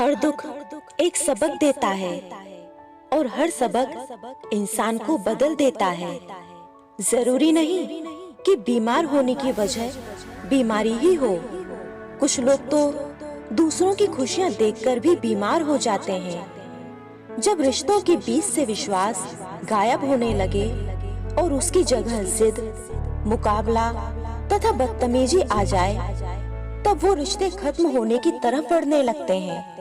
हर दुख एक सबक देता है और हर सबक इंसान को बदल देता है। जरूरी नहीं कि बीमार होने की वजह बीमारी ही हो। कुछ लोग तो दूसरों की खुशियां देखकर भी बीमार हो जाते हैं। जब रिश्तों के बीच से विश्वास गायब होने लगे और उसकी जगह जिद, मुकाबला तथा बदतमीजी आ जाए, तब वो रिश्ते खत्म होने की तरफ बढ़ने लगते हैं।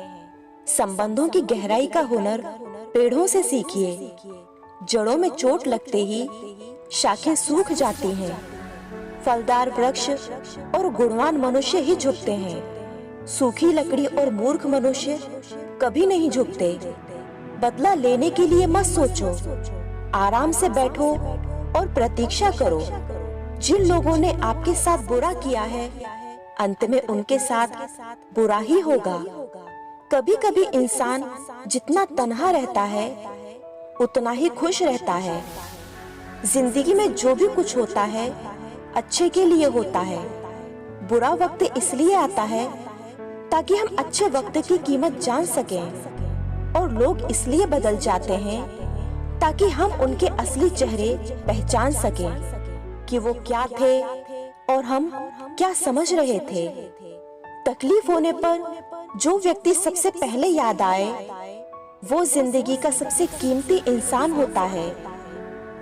संबंधों की गहराई का हुनर पेड़ों से सीखिए। जड़ों में चोट लगते ही शाखें सूख जाती हैं। फलदार वृक्ष और गुणवान मनुष्य ही झुकते हैं। सूखी लकड़ी और मूर्ख मनुष्य कभी नहीं झुकते। बदला लेने के लिए मत सोचो, आराम से बैठो और प्रतीक्षा करो। जिन लोगों ने आपके साथ बुरा किया है, अंत में उनके साथ बुरा ही होगा। कभी कभी इंसान जितना तन्हा रहता है, उतना ही खुश रहता है। जिंदगी में जो भी कुछ होता है, अच्छे के लिए होता है। बुरा वक्त इसलिए आता है ताकि हम अच्छे वक्त की कीमत जान सकें, और लोग इसलिए बदल जाते हैं ताकि हम उनके असली चेहरे पहचान सकें कि वो क्या थे और हम क्या समझ रहे थे। तकलीफ होने पर जो व्यक्ति सबसे पहले याद आए, वो जिंदगी का सबसे कीमती इंसान होता है।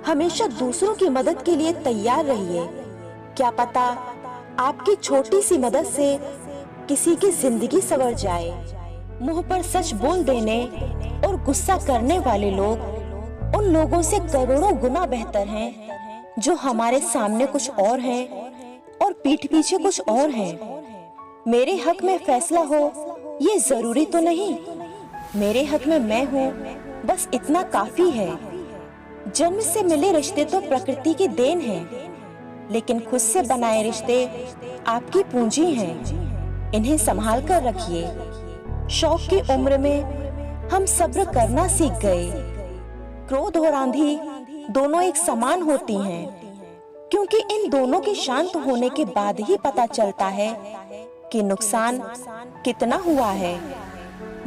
हमेशा दूसरों की मदद के लिए तैयार रहिए। क्या पता आपकी छोटी सी मदद से किसी की जिंदगी संवर जाए। मुंह पर सच बोल देने और गुस्सा करने वाले लोग उन लोगों से करोड़ों गुना बेहतर हैं जो हमारे सामने कुछ और हैं और पीठ पीछे कुछ और हैं। मेरे हक में फैसला हो ये जरूरी तो नहीं, मेरे हक में मैं हूँ बस इतना काफी है। जन्म से मिले रिश्ते तो प्रकृति की देन है, लेकिन खुद से बनाए रिश्ते आपकी पूंजी हैं। इन्हें संभाल कर रखिए। शौक की उम्र में हम सब्र करना सीख गए। क्रोध और आंधी दोनों एक समान होती हैं, क्योंकि इन दोनों के शांत होने के बाद ही पता चलता है कि नुकसान कितना हुआ है।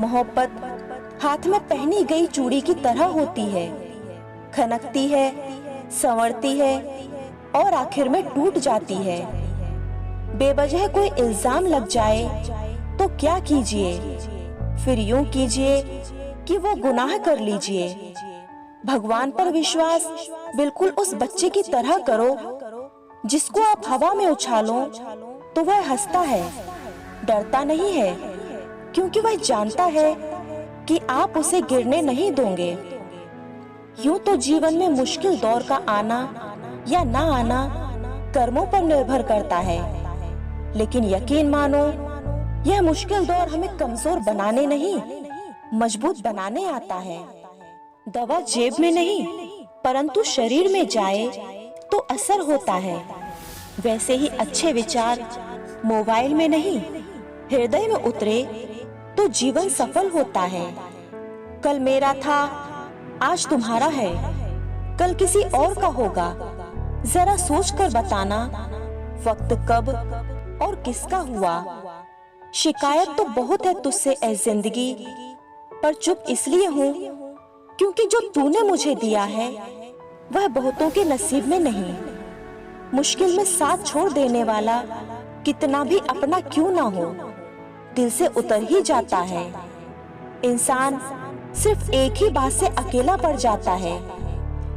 मोहब्बत हाथ में पहनी गई चूड़ी की तरह होती है, खनकती है, संवरती है और आखिर में टूट जाती है। बेवजह कोई इल्जाम लग जाए तो क्या कीजिए, फिर यूं कीजिए कि वो गुनाह कर लीजिए। भगवान पर विश्वास बिल्कुल उस बच्चे की तरह करो जिसको आप हवा में उछालो तो वह हंसता है, डरता नहीं है, क्योंकि वह जानता है कि आप उसे गिरने नहीं दोगे। यूं तो जीवन में मुश्किल दौर का आना या ना आना कर्मों पर निर्भर करता है, लेकिन यकीन मानो यह मुश्किल दौर हमें कमजोर बनाने नहीं, मजबूत बनाने आता है। दवा जेब में नहीं परंतु शरीर में जाए तो असर होता है। वैसे ही अच्छे विचार मोबाइल में नहीं, हृदय में उतरे तो जीवन सफल होता है। कल मेरा था, आज तुम्हारा है, कल किसी और का होगा। जरा सोच कर बताना वक्त कब और किसका हुआ। शिकायत तो बहुत है तुझसे ऐ जिंदगी, पर चुप इसलिए हूँ क्योंकि जो तूने मुझे दिया है वह बहुतों के नसीब में नहीं। मुश्किल में साथ छोड़ देने वाला कितना भी अपना क्यों ना हो, दिल से उतर ही जाता है। इंसान सिर्फ एक ही बात से अकेला पड़ जाता है,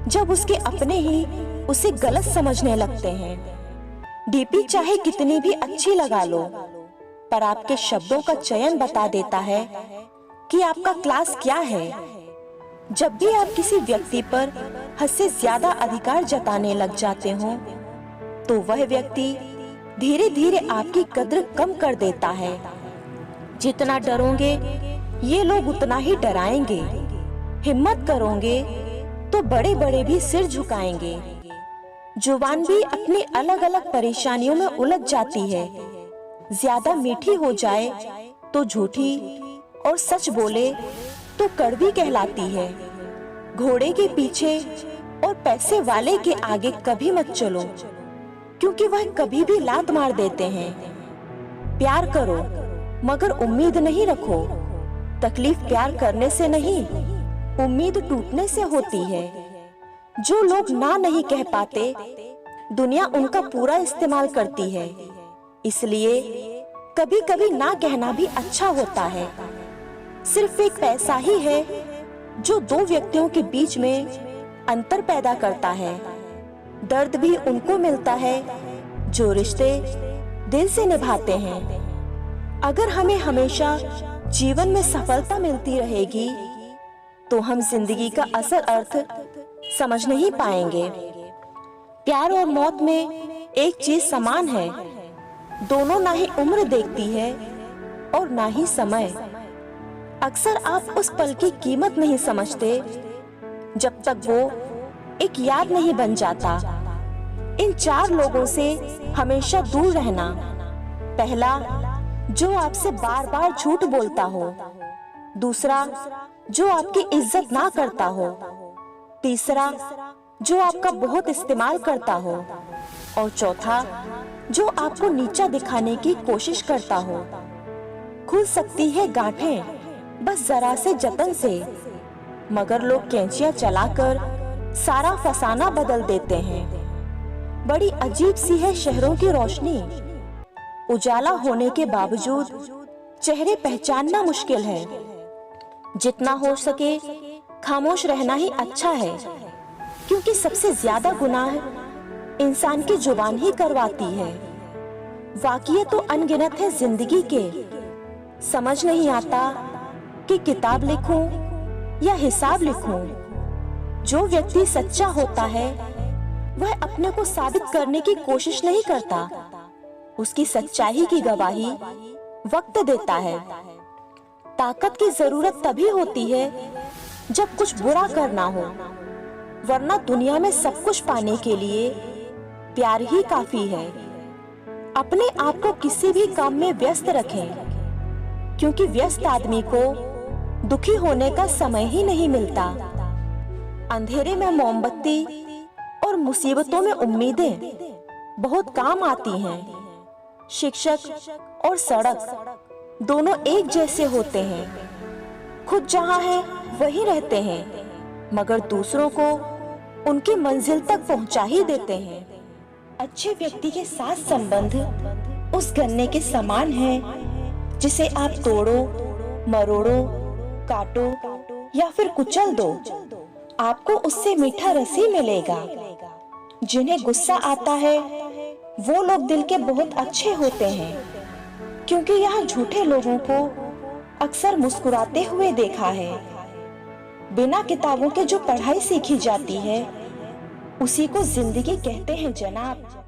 जब उसके अपने ही उसे गलत समझने लगते हैं। डीपी चाहे कितनी भी अच्छी लगा लो, पर आपके शब्दों का चयन बता देता है कि आपका क्लास क्या है। जब भी आप किसी व्यक्ति पर हद से ज्यादा अधिकार जताने लग जाते हो, तो वह व्यक्ति धीरे धीरे आपकी कद्र कम कर देता है। जितना डरोगे ये लोग उतना ही डराएंगे। हिम्मत करोगे तो बड़े बड़े भी सिर झुकाएंगे। जुबान भी अपनी अलग अलग परेशानियों में उलझ जाती है। ज्यादा मीठी हो जाए तो झूठी, और सच बोले तो कड़वी कहलाती है। घोड़े के पीछे और पैसे वाले के आगे कभी मत चलो, क्योंकि वह कभी भी लात मार देते हैं। प्यार करो मगर उम्मीद नहीं रखो, तकलीफ प्यार करने से नहीं, उम्मीद टूटने से होती है। जो लोग ना नहीं कह पाते, दुनिया उनका पूरा इस्तेमाल करती है। इसलिए कभी कभी ना कहना भी अच्छा होता है। सिर्फ एक पैसा ही है जो दो व्यक्तियों के बीच में अंतर पैदा करता है। दर्द भी उनको मिलता है जो रिश्ते दिल से निभाते हैं। अगर हमें हमेशा जीवन में सफलता मिलती रहेगी तो हम जिंदगी का असल अर्थ समझ नहीं पाएंगे। प्यार और मौत में एक चीज समान है, दोनों ना ही उम्र देखती है और ना ही समय। अक्सर आप उस पल की कीमत नहीं समझते जब तक वो एक याद नहीं बन जाता। इन 4 लोगों से हमेशा दूर रहना। पहला, जो आपसे बार बार झूठ बोलता हो। दूसरा, जो आपकी इज्जत ना करता हो। तीसरा, जो आपका बहुत इस्तेमाल करता हो। और चौथा, जो आपको नीचा दिखाने की कोशिश करता हो। खुल सकती है गांठें बस जरा से जतन से, मगर लोग कैंचियां चलाकर सारा फसाना बदल देते हैं। बड़ी अजीब सी है शहरों की रोशनी, उजाला होने के बावजूद चेहरे पहचानना मुश्किल है। जितना हो सके खामोश रहना ही अच्छा है, क्योंकि सबसे ज्यादा गुनाह इंसान की जुबान ही करवाती है। वाक़ये तो अनगिनत है जिंदगी के, समझ नहीं आता कि किताब लिखूं या हिसाब लिखूं। जो व्यक्ति सच्चा होता है वह अपने को साबित करने की कोशिश नहीं करता, उसकी सच्चाई की गवाही वक्त देता है। ताकत की जरूरत तभी होती है जब कुछ बुरा करना हो, वरना दुनिया में सब कुछ पाने के लिए प्यार ही काफी है। अपने आप को किसी भी काम में व्यस्त रखें, क्योंकि व्यस्त आदमी को दुखी होने का समय ही नहीं मिलता। अंधेरे में मोमबत्ती और मुसीबतों में उम्मीदें बहुत काम आती हैं। शिक्षक और सड़क दोनों एक जैसे होते हैं। खुद जहां है वहीं रहते हैं, मगर दूसरों को उनकी मंजिल तक पहुंचा ही देते हैं। अच्छे व्यक्ति के साथ संबंध उस गन्ने के समान है जिसे आप तोड़ो, मरोड़ो, काटो या फिर कुचल दो, आपको उससे मीठा रस ही मिलेगा। जिन्हें गुस्सा आता है वो लोग दिल के बहुत अच्छे होते हैं, क्योंकि यहाँ झूठे लोगों को अक्सर मुस्कुराते हुए देखा है। बिना किताबों के जो पढ़ाई सीखी जाती है उसी को जिंदगी कहते हैं जनाब।